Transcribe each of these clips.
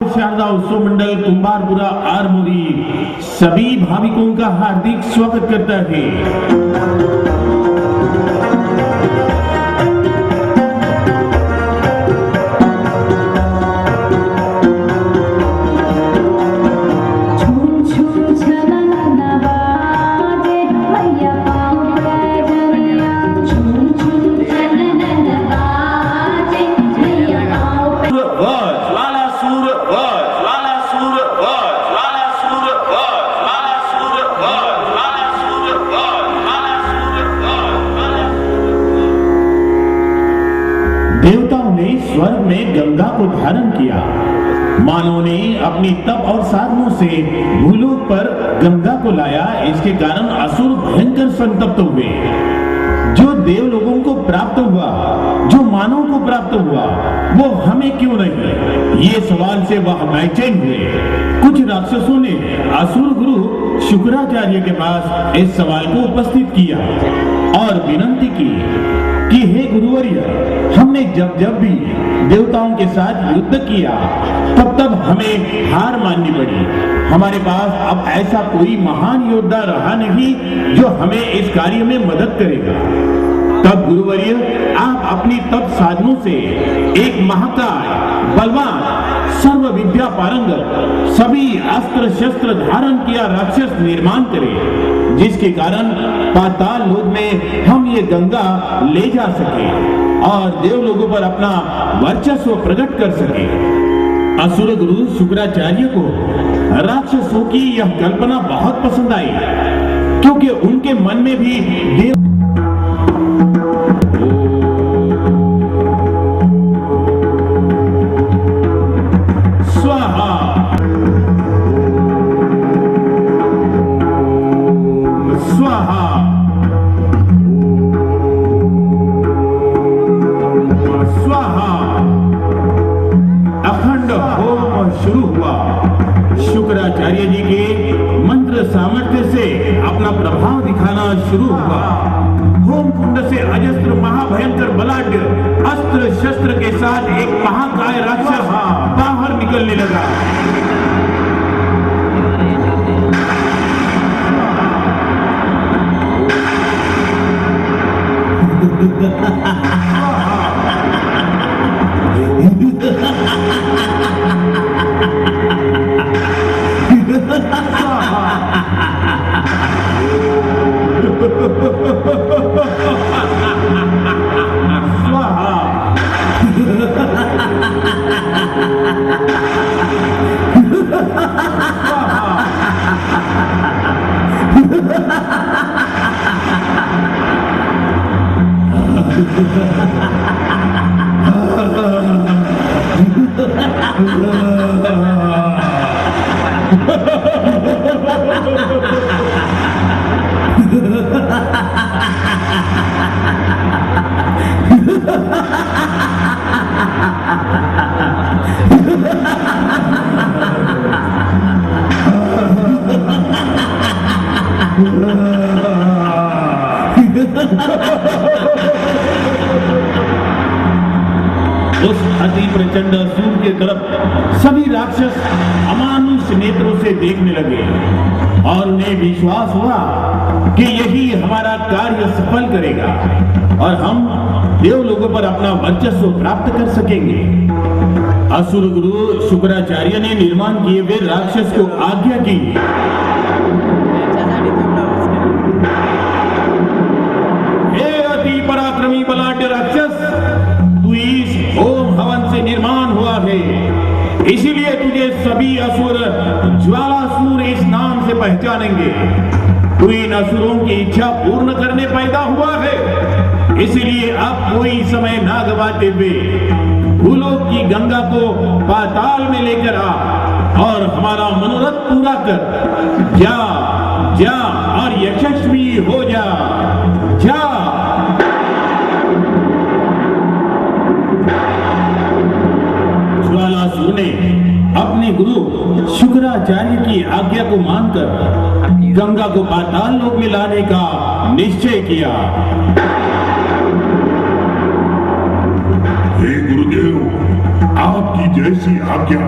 शारदा उत्सव मंडल कुंभारपुरा आरमोरी सभी भाविकों का हार्दिक स्वागत करता है। देवताओं ने स्वर्ग में गंगा को धारण किया। मानवों ने अपनी तप और साधनों से भूलोक पर गंगा को लाया। इसके कारण असुर भयंकर संतप्त हुए। जो देव लोगों को प्राप्त हुआ, जो मानव को प्राप्त हुआ, वो हमें क्यों नहीं? ये सवाल से वह बेचैन हुए। कुछ राक्षसों ने असुर गुरु शुक्राचार्य के पास इस सवाल को उपस्थित किया और विनती की कि हे गुरुवर्य, हमने जब जब भी देवताओं के साथ युद्ध किया तब तब हमें हार माननी पड़ी। हमारे पास अब ऐसा कोई महान योद्धा रहा नहीं जो हमें इस कार्य में मदद करेगा। तब गुरुवर्य, आप अपनी तप साधनों से एक महाकाय, बलवान, सर्व विद्या पारंगत, सभी अस्त्र शस्त्र धारण किया राक्षस निर्माण करें, जिसके कारण पाताल लोक में हम ये गंगा ले जा सके और देव लोगों पर अपना वर्चस्व प्रकट कर सके। असुर गुरु शुक्राचार्य को राक्षसों की यह कल्पना बहुत पसंद आई, क्योंकि उनके मन में भी देव शुरू हुआ। शुक्राचार्य जी के मंत्र सामर्थ्य से अपना प्रभाव दिखाना शुरू हुआ। होम कुंड से अजस्त्र महाभयंकर बलाढ्य अस्त्र शस्त्र के साथ एक महाकाय राक्षस बाहर निकलने लगा। उस अति प्रचंड असुर की तरफ सभी राक्षस अमानुष नेत्रों से देखने लगे और उन्हें विश्वास हुआ कि यही हमारा कार्य सफल करेगा और हम देव लोगों पर अपना वर्चस्व प्राप्त कर सकेंगे। असुर गुरु शुक्राचार्य ने निर्माण किए हुए राक्षस को आज्ञा की, हे अति पराक्रमी बलाढ्य राक्षस, तू इस ओम हवन से निर्माण हुआ है, इसीलिए तुझे सभी असुर ज्वालासुर इस नाम से पहचानेंगे। तू इन असुरों की इच्छा पूर्ण करने पैदा हुआ है, इसलिए अब कोई समय ना गवाते हुए भूलोक की गंगा को पाताल में लेकर आ और हमारा मनोरथ पूरा कर। जा जा और यशस्वी हो जा, जा। ज्वालासुर ने अपने गुरु शुक्राचार्य की आज्ञा को मानकर गंगा को पाताल लोक में लाने का निश्चय किया। हे गुरुदेव, आपकी जैसी आज्ञा।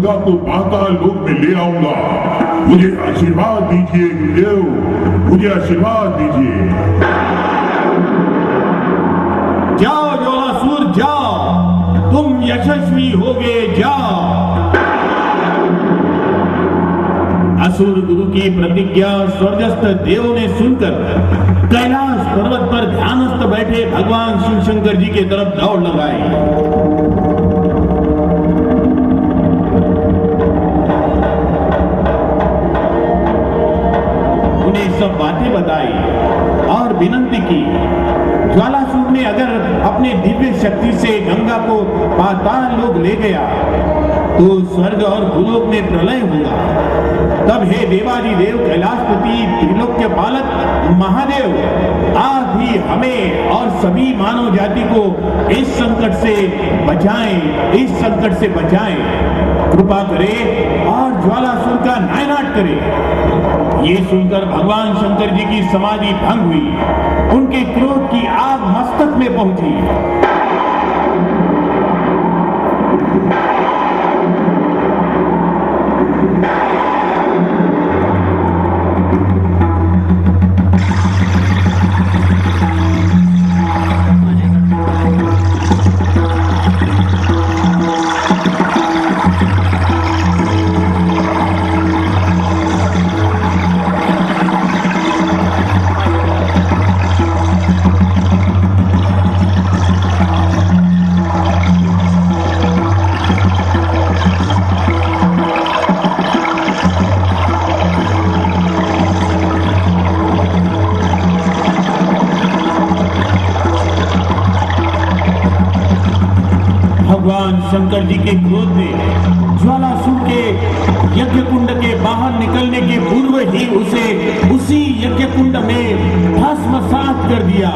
गंगा को पाताल लोक में ले आऊंगा। मुझे आशीर्वाद दीजिए गुरुदेव, मुझे आशीर्वाद दीजिए। जाओ ज्वालासुर जाओ, तुम यशस्वी होगे, जाओ। असुर गुरु की प्रतिज्ञा स्वर्गस्थ देव ने सुनकर कैलाश पर्वत पर ध्यानस्थ बैठे भगवान शिव शंकर जी की तरफ दौड़ लगाई। उन्हें सब बातें बताई और विनंती की। ज्वालासुर ने अगर अपने दिव्य शक्ति से गंगा को पाताल लोक ले गया तो स्वर्ग और भूलोक में प्रलय हुआ। तब हे देवादिदेव कैलाशपति त्रिलोक्य पालक महादेव, आप ही हमें और सभी मानव जाति को इस संकट से बचाएं, इस संकट से बचाएं। कृपा करें और ज्वालासुर का नायनाट करें। ये सुनकर भगवान शंकर जी की समाधि भंग हुई। उनके क्रोध की आग मस्तक में पहुंची। भगवान शंकर जी के क्रोध ने ज्वालासुर के यज्ञ कुंड के बाहर निकलने के पूर्व ही उसे उसी यज्ञ कुंड में भस्मसात कर दिया।